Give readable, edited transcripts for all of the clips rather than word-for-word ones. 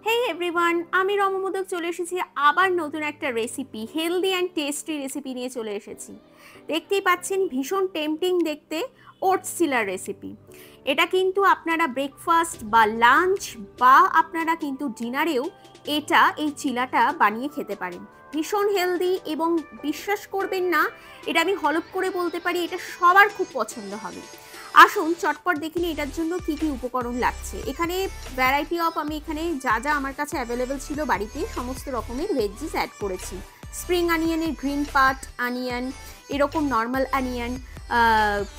হেই everyone, আমি রমমোদক চলে এসেছি আবার নতুন একটা recipe, healthy and tasty recipe নিয়ে চলে এসেছি। দেখতেই পাচ্ছেন ভীষণ টেম্পটিং দেখতে ওটস চিলার রেসিপি। এটা কিন্তু আপনারা ব্রেকফাস্ট বা লাঞ্চ বা আপনারা কিন্তু ডিনারেও এই চিলাটা বানিয়ে খেতে পারেন। ভীষণ হেলদি এবং বিশ্বাস করবেন না, এটা আমি হলপ করে বলতে পারি এটা সবার খুব পছন্দ হবে। আসুন চটপট দেখে নিই এটার জন্য কি কি উপকরণ লাগছে। এখানে ভ্যারাইটি অফ আমি এখানে যা যা আমার কাছে অ্যাভেলেবেল ছিল বাড়িতে সমস্ত রকমের ভেজিস অ্যাড করেছি। স্প্রিং অনিয়নের গ্রিন পার্ট অনিয়ন, এরকম নর্মাল অনিয়ন,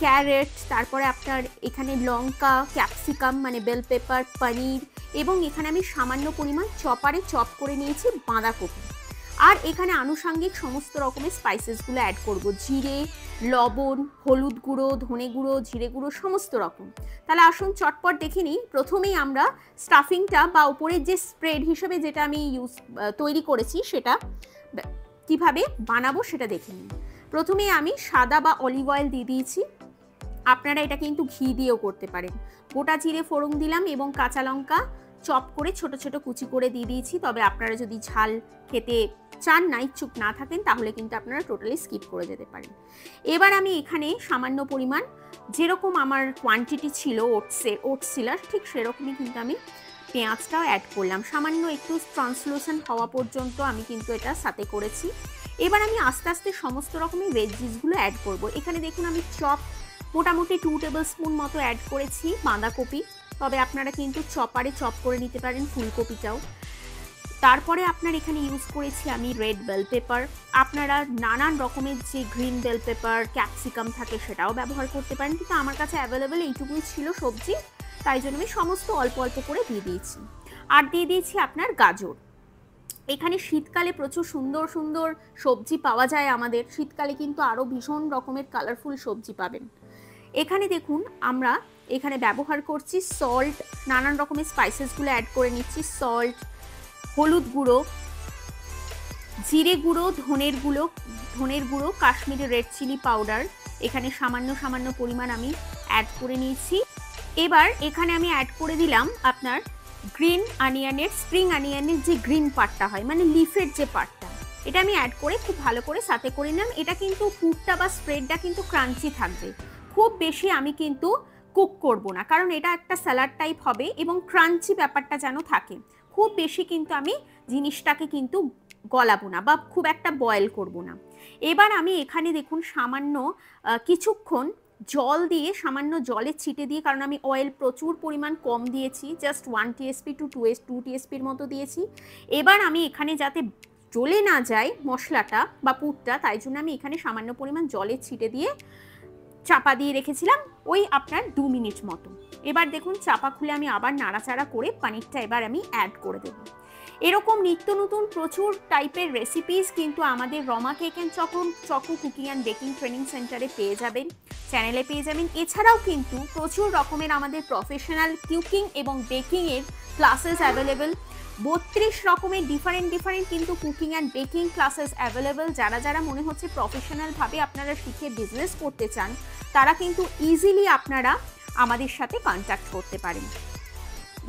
ক্যারেট, তারপরে আপনার এখানে লঙ্কা, ক্যাপসিকাম মানে বেল পেপার, পনির, এবং এখানে আমি সামান্য পরিমাণ চপারে চপ করে নিয়েছি বাঁধাকপি। আর এখানে আনুষঙ্গিক সমস্ত রকমের স্পাইসেসগুলো অ্যাড করব, জিরে, লবণ, হলুদ গুঁড়ো, ধনে গুঁড়ো, জিরে গুঁড়ো, সমস্ত রকম। তাহলে আসুন চটপট দেখে নিই। প্রথমেই আমরা স্টাফিংটা বা উপরের যে স্প্রেড হিসেবে যেটা আমি তৈরি করেছি সেটা কিভাবে বানাবো সেটা দেখে নিই। প্রথমে আমি সাদা বা অলিভ অয়েল দিয়ে দিয়েছি, আপনারা এটা কিন্তু ঘি দিয়েও করতে পারেন। গোটা জিরে ফোড়ন দিলাম এবং কাঁচা লঙ্কা চপ করে ছোট ছোট কুচি করে দিয়ে দিয়েছি। তবে আপনারা যদি ঝাল খেতে চান না, ইচ্ছুক না থাকেন, তাহলে কিন্তু আপনারা টোটালি স্কিপ করে যেতে পারেন। এবার আমি এখানে সামান্য পরিমাণ, যেরকম আমার কোয়ান্টিটি ছিল ওটস চিলার, ঠিক সেরকমই কিন্তু আমি পেঁয়াজটাও অ্যাড করলাম। সামান্য একটু ট্রান্সলুসেন্ট হওয়া পর্যন্ত আমি কিন্তু এটা সাথে করেছি। এবার আমি আস্তে আস্তে সমস্ত রকমের ভেজিসগুলো অ্যাড করব। এখানে দেখুন আমি মোটামুটি 2 টেবিল স্পুন মতো অ্যাড করেছি বাঁধাকপি, তবে আপনারা কিন্তু চপারে চপ করে নিতে পারেন ফুলকপিটাও। তারপরে আপনার এখানে ইউজ করেছি আমি রেড বেল পেপার। আপনারা নানান রকমের যে গ্রিন বেল পেপার, ক্যাপসিকাম থাকে সেটাও ব্যবহার করতে পারেন, কিন্তু আমার কাছে অ্যাভেলেবেল এইটুকুই ছিল সবজি, তাই জন্য আমি সমস্ত অল্প অল্প করে দিয়ে দিয়েছি। আর দিয়ে দিয়েছি আপনার গাজর। এখানে শীতকালে প্রচুর সুন্দর সুন্দর সবজি পাওয়া যায় আমাদের, শীতকালে কিন্তু আরও ভীষণ রকমের কালারফুল সবজি পাবেন। এখানে দেখুন আমরা এখানে ব্যবহার করছি সল্ট, নানান রকমের স্পাইসেসগুলো অ্যাড করে নিচ্ছি। সল্ট, হলুদ গুঁড়ো, জিরে গুঁড়ো, ধনের গুঁড়ো, কাশ্মীরি রেড চিলি পাউডার, এখানে সামান্য সামান্য পরিমাণ আমি অ্যাড করে নিয়েছি। এবার এখানে আমি অ্যাড করে দিলাম আপনার গ্রিন অনিয়নের, স্প্রিং অনিয়নের যে গ্রিন পার্টটা হয় মানে লিফের যে পার্টটা, এটা আমি অ্যাড করে খুব ভালো করে সাথে করে নিলাম। এটা কিন্তু পুরটা বা স্প্রেডটা কিন্তু ক্রাঞ্চি থাকবে, খুব বেশি আমি কিন্তু কুক করব না, কারণ এটা একটা স্যালাড টাইপ হবে এবং ক্রাঞ্চি ব্যাপারটা যেন থাকে। খুব বেশি কিন্তু আমি জিনিসটাকে কিন্তু গলাবো না বা খুব একটা বয়েল করব না। এবার আমি এখানে দেখুন সামান্য কিছুক্ষণ জল দিয়ে, সামান্য জলের ছিটে দিয়ে, কারণ আমি অয়েল প্রচুর পরিমাণ কম দিয়েছি, জাস্ট 1 TSP টু 2 TSPর মতো দিয়েছি। এবার আমি এখানে যাতে জ্বলে না যায় মশলাটা বা পুরটা, তাই জন্য আমি এখানে সামান্য পরিমাণ জলের ছিটে দিয়ে চাপা দিয়ে রেখেছিলাম ওই আপনার 2 মিনিট মতো। এবার দেখুন চাপা খুলে আমি আবার নাড়াচাড়া করে পনিরটা এবার আমি অ্যাড করে দেব। এরকম নিত্য নতুন প্রচুর টাইপের রেসিপিস কিন্তু আমাদের Rama cake and choco cooking and baking training সেন্টারে পেয়ে যাবেন, চ্যানেলে পেয়ে যাবেন। এছাড়াও কিন্তু প্রচুর রকমের আমাদের প্রফেশনাল কুকিং এবং বেকিংয়ের ক্লাসেস অ্যাভেলেবেল, 32 রকমের ডিফারেন্ট কিন্তু cooking and baking classes available. যারা মনে হচ্ছে প্রফেশনালভাবে আপনারা শিখে বিজনেস করতে চান, তারা কিন্তু ইজিলি আপনারা আমাদের সাথে কন্ট্যাক্ট করতে পারেন।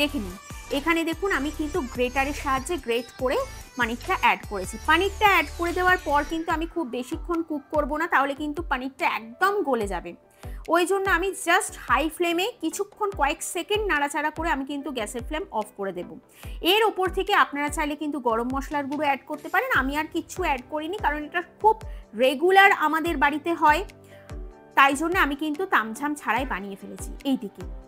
দেখে নিন এখানে দেখুন আমি কিন্তু গ্রেটারের সাহায্যে গ্রেট করে পনিরটা অ্যাড করেছি। পনিরটা অ্যাড করে দেওয়ার পর কিন্তু আমি খুব বেশিক্ষণ কুক করব না, তাহলে কিন্তু পনিরটা একদম গলে যাবে। ওই জন্য আমি জাস্ট হাই ফ্লেমে কিছুক্ষণ কয়েক সেকেন্ড নাড়াচাড়া করে আমি কিন্তু গ্যাসের ফ্লেম অফ করে দেব। এর ওপর থেকে আপনারা চাইলে কিন্তু গরম মশলার গুঁড়ো অ্যাড করতে পারেন, আমি আর কিচ্ছু অ্যাড করিনি, কারণ এটা খুব রেগুলার আমাদের বাড়িতে হয়, তাই জন্য আমি কিন্তু তামঝাম ছাড়াই বানিয়ে ফেলেছি।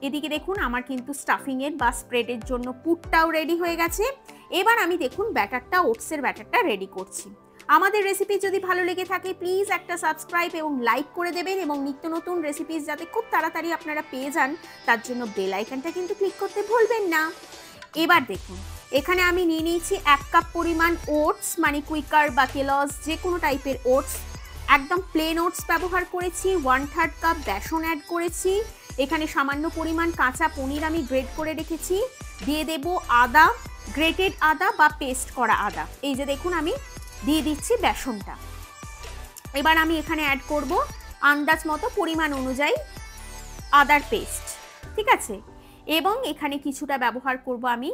এদিকে দেখুন আমার কিন্তু স্টাফিংয়ের বা স্প্রেডের জন্য পুরটাও রেডি হয়ে গেছে। এবার আমি দেখুন ওটসের ব্যাটারটা রেডি করছি। আমাদের রেসিপি যদি ভালো লেগে থাকে প্লিজ একটা সাবস্ক্রাইব এবং লাইক করে দেবেন, এবং নিত্য নতুন রেসিপিস যাতে খুব তাড়াতাড়ি আপনারা পেয়ে যান তার জন্য বেল আইকনটা কিন্তু ক্লিক করতে ভুলবেন না। এবার দেখুন এখানে আমি নিয়ে নিয়েছি 1 কাপ পরিমাণ ওটস, মানে কুইকার বা কেলস যে কোনো টাইপের ওটস, একদম প্লেন ওটস ব্যবহার করেছি। 1/3 কাপ বেসন অ্যাড করেছি। এখানে সামান্য পরিমাণ কাঁচা পনির আমি গ্রেট করে রেখেছি। দিয়ে দেব আদা, গ্রেটেড আদা বা পেস্ট করা আদা। এই যে দেখুন আমি দিয়ে দিচ্ছি বেসনটা। এবার আমি এখানে অ্যাড করব আন্দাজ মতো পরিমাণ অনুযায়ী আদার পেস্ট, ঠিক আছে। এবং এখানে কিছুটা ব্যবহার করব আমি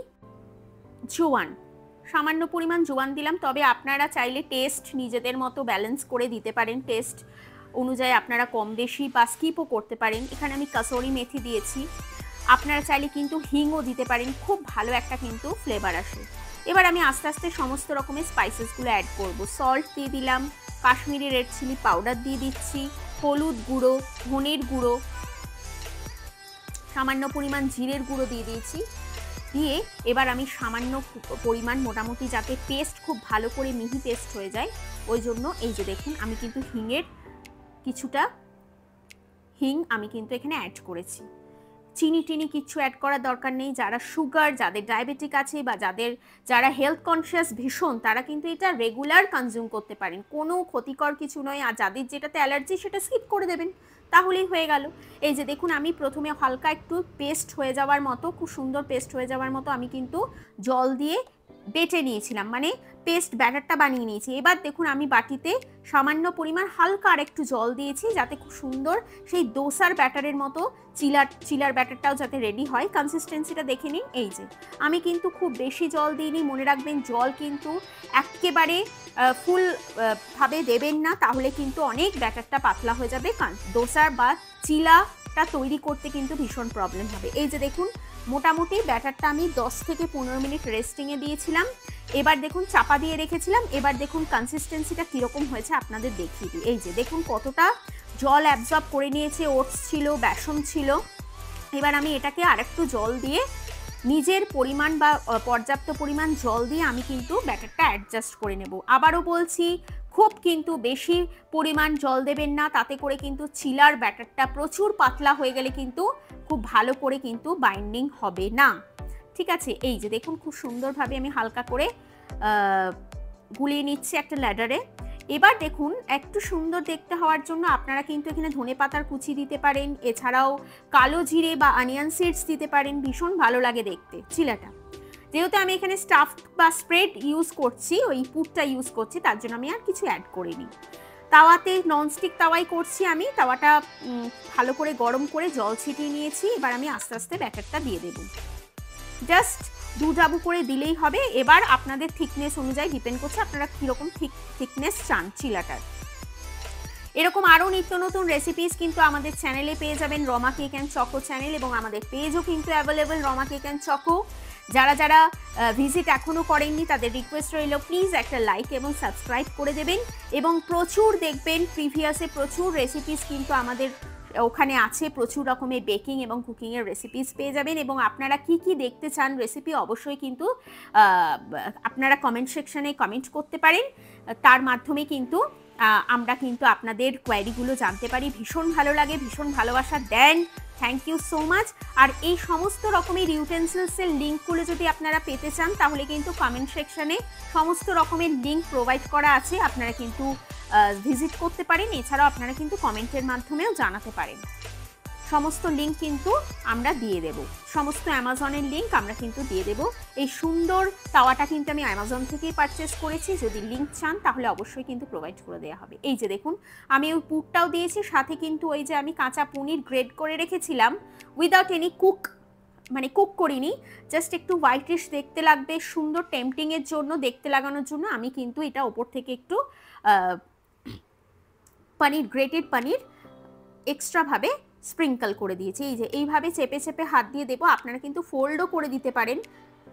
জোয়ান, সামান্য পরিমাণ জোয়ান দিলাম, তবে আপনারা চাইলে টেস্ট নিজেদের মতো ব্যালেন্স করে দিতে পারেন, টেস্ট অনুযায়ী আপনারা কম বেশি বা স্কিপও করতে পারেন। এখানে আমি কাসুরি মেথি দিয়েছি, আপনারা চাইলে কিন্তু হিংও দিতে পারেন, খুব ভালো একটা কিন্তু ফ্লেভার আসে। এবার আমি আস্তে আস্তে সমস্ত রকমের স্পাইসেসগুলো অ্যাড করব। সল্ট দিয়ে দিলাম, কাশ্মীরি রেড চিলি পাউডার দিয়ে দিচ্ছি, হলুদ গুঁড়ো, ধনের গুঁড়ো, সামান্য পরিমাণ জিরের গুঁড়ো দিয়ে দিয়েছি। দিয়ে এবার আমি সামান্য পরিমাণ, মোটামুটি যাতে পেস্ট খুব ভালো করে মিহি পেস্ট হয়ে যায়, ওই জন্য এই যে দেখুন আমি কিন্তু কিছুটা হিং আমি কিন্তু এখানে অ্যাড করেছি। চিনি টিনি কিচ্ছু অ্যাড করার দরকার নেই। যারা সুগার, যাদের ডায়াবেটিক আছে বা যারা হেলথ কনসিয়াস ভীষণ, তারা কিন্তু এটা রেগুলার কনজিউম করতে পারেন, কোনো ক্ষতিকর কিছু নয়। আর যাদের যেটাতে অ্যালার্জি সেটা স্কিপ করে দেবেন, তাহলেই হয়ে গেল। এই যে দেখুন আমি প্রথমে হালকা একটু পেস্ট হয়ে যাওয়ার মতো, খুব সুন্দর পেস্ট হয়ে যাওয়ার মতো আমি কিন্তু জল দিয়ে বেটে নিয়েছিলাম, মানে পেস্ট ব্যাটারটা বানিয়ে নিয়েছি। এবার দেখুন আমি বাটিতে সামান্য পরিমাণ হালকা আর একটু জল দিয়েছি, যাতে খুব সুন্দর সেই দোসার ব্যাটারের মতো চিলার ব্যাটারটাও যাতে রেডি হয়। কনসিস্টেন্সিটা দেখে নিন। এই যে আমি কিন্তু খুব বেশি জল দিইনি, মনে রাখবেন জল কিন্তু একেবারে ফুল ভাবে দেবেন না, তাহলে কিন্তু অনেক ব্যাটারটা পাতলা হয়ে যাবে, দোসার বা চিলাটা তৈরি করতে কিন্তু ভীষণ প্রবলেম হবে। এই যে দেখুন মোটামুটি ব্যাটারটা আমি 10 থেকে 15 মিনিট রেস্টিংয়ে দিয়েছিলাম। এবার দেখুন চাপা দিয়ে রেখেছিলাম। এবার দেখুন কনসিস্টেন্সিটা কীরকম হয়েছে আপনাদের দেখিয়ে দিই। এই যে দেখুন কতটা জল অ্যাবজর্ব করে নিয়েছে, ওটস ছিল, বেসন ছিল। এবার আমি এটাকে আরেকটু জল দিয়ে, নিজের পরিমাণ বা পর্যাপ্ত পরিমাণ জল দিয়ে আমি কিন্তু ব্যাটারটা অ্যাডজাস্ট করে নেব। আবারও বলছি, খুব কিন্তু বেশি পরিমাণ জল দেবেন না, তাতে করে কিন্তু চিলার ব্যাটারটা প্রচুর পাতলা হয়ে গেলে কিন্তু খুব ভালো করে কিন্তু বাইন্ডিং হবে না। ঠিক আছে, এই যে দেখুন খুব সুন্দরভাবে আমি হালকা করে গুলিয়ে নিচ্ছি একটা ল্যাডারে। এবার দেখুন একটু সুন্দর দেখতে হওয়ার জন্য আপনারা কিন্তু এখানে ধনেপাতার কুচি দিতে পারেন, এছাড়াও কালো জিরে বা অনিয়ন সিডস দিতে পারেন, ভীষণ ভালো লাগে দেখতে চিলাটা। যেহেতু আমি এখানে স্টাফ বা স্প্রেড ইউজ করছি, ওই পুরটা ইউজ করছি, তার জন্য আমি আর কিছু অ্যাড করিনি। তাওয়াতে, ননস্টিক তাওয়াই করছি আমি, তাওয়াটা ভালো করে গরম করে জল ছিটিয়ে নিয়েছি। এবার আমি আস্তে আস্তে ব্যাটারটা দিয়ে দেব, জাস্ট 2 ডাবু করে দিলেই হবে। এবার আপনাদের থিকনেস অনুযায়ী ডিপেন্ড করছে আপনারা কীরকম থিকনেস চান চিলাটার। এরকম আরও নিত্য নতুন রেসিপিস কিন্তু আমাদের চ্যানেলে পেয়ে যাবেন, Rama cake and choco channel, এবং আমাদের পেজও কিন্তু available Rama cake and choco. যারা ভিজিট এখনও করেননি তাদের রিকোয়েস্ট রইল, প্লিজ একটা লাইক এবং সাবস্ক্রাইব করে দেবেন। এবং প্রচুর দেখবেন প্রিভিয়াসে প্রচুর রেসিপিস কিন্তু আমাদের ওখানে আছে, প্রচুর রকমের বেকিং এবং কুকিংয়ের রেসিপিস পেয়ে যাবেন। এবং আপনারা কি কি দেখতে চান রেসিপি, অবশ্যই কিন্তু আপনারা কমেন্ট সেকশনে কমেন্ট করতে পারেন, তার মাধ্যমে কিন্তু আমরা কিন্তু আপনাদের কোয়ারিগুলো জানতে পারি। ভীষণ ভালো লাগে, ভীষণ ভালোবাসা দেন, থ্যাংক ইউ সো মাচ। আর এই সমস্ত রকমের ইউটেন্সিলসের লিঙ্কগুলো যদি আপনারা পেতে চান, তাহলে কিন্তু কমেন্ট সেকশনে সমস্ত রকমের লিঙ্ক প্রোভাইড করা আছে, আপনারা কিন্তু ভিজিট করতে পারেন। এছাড়াও আপনারা কিন্তু কমেন্টের মাধ্যমেও জানাতে পারেন। সমস্ত লিঙ্ক কিন্তু আমরা দিয়ে দেব, সমস্ত অ্যামাজনের লিঙ্ক আমরা কিন্তু দিয়ে দেব। এই সুন্দর তাওয়াটা কিন্তু আমি অ্যামাজন থেকেই পারচেস করেছি, যদি লিঙ্ক চান তাহলে অবশ্যই কিন্তু প্রোভাইড করে দেওয়া হবে। এই যে দেখুন আমি ওই পুরটাও দিয়েছি, সাথে কিন্তু ওই যে আমি কাঁচা পনির গ্রেড করে রেখেছিলাম উইদাউট এনি কুক করিনি, জাস্ট একটু হোয়াইটিশ দেখতে লাগবে, সুন্দর টেম্পটিংয়ের জন্য, দেখতে লাগানোর জন্য আমি কিন্তু এটা ওপর থেকে একটু গ্রেটেড পনির এক্সট্রাভাবে স্প্রিঙ্কল করে দিয়েছি। এই যে এইভাবে চেপে চেপে হাত দিয়ে দেবো, আপনারা কিন্তু ফোল্ডও করে দিতে পারেন।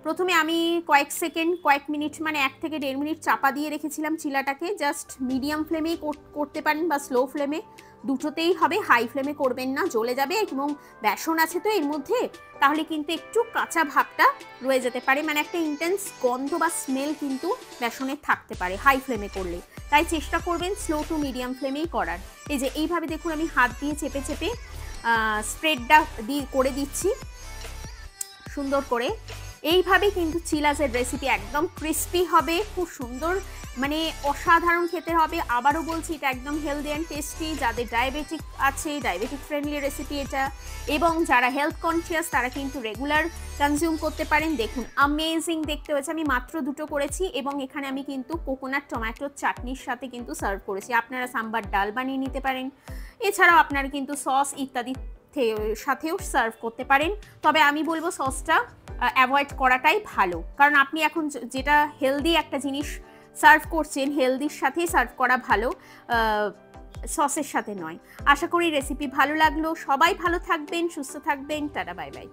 প্রথমে আমি কয়েক মিনিট, মানে 1 থেকে 1.5 মিনিট চাপা দিয়ে রেখেছিলাম চিলাটাকে, জাস্ট মিডিয়াম ফ্লেমেই করতে পারেন বা স্লো ফ্লেমে, দুটোতেই হবে, হাই ফ্লেমে করবেন না, জ্বলে যাবে। এবং বেসন আছে তো এর মধ্যে, তাহলে কিন্তু একটু কাঁচা ভাবটা রয়ে যেতে পারে, মানে একটা ইন্টেন্স গন্ধ বা স্মেল কিন্তু বেসনের থাকতে পারে হাই ফ্লেমে করলে, তাই চেষ্টা করবেন স্লো টু মিডিয়াম ফ্লেমেই করার। এই যে এইভাবে দেখুন আমি হাত দিয়ে চেপে চেপে স্প্রেডটা করে দিচ্ছি সুন্দর করে। এইভাবেই কিন্তু চিলাসের রেসিপি একদম ক্রিস্পি হবে, খুব সুন্দর, মানে অসাধারণ খেতে হবে। আবারও বলছি এটা একদম হেলদি অ্যান্ড টেস্টি, যাদের ডায়াবেটিক আছে ডায়াবেটিক ফ্রেন্ডলি রেসিপি এটা, এবং যারা হেলথ কনসিয়াস তারা কিন্তু রেগুলার কনজিউম করতে পারেন। দেখুন অ্যামেজিং দেখতে হয়েছে, আমি মাত্র 2টো করেছি, এবং এখানে আমি কিন্তু কোকোনাট টমেটোর চাটনির সাথে কিন্তু সার্ভ করেছি। আপনারা সাম্বার ডাল বানিয়ে নিতে পারেন, এছাড়াও আপনারা কিন্তু সস ইত্যাদি সাথেও সার্ভ করতে পারেন, তবে আমি বলবো সসটা অ্যাভয়েড করাটাই ভালো, কারণ আপনি এখন যেটা হেলদি একটা জিনিস সার্ভ করছেন, হেলদির সাথেই সার্ভ করা ভালো, সসের সাথে নয়। আশা করি রেসিপি ভালো লাগলো, সবাই ভালো থাকবেন, সুস্থ থাকবেন, টাটা বাই বাই।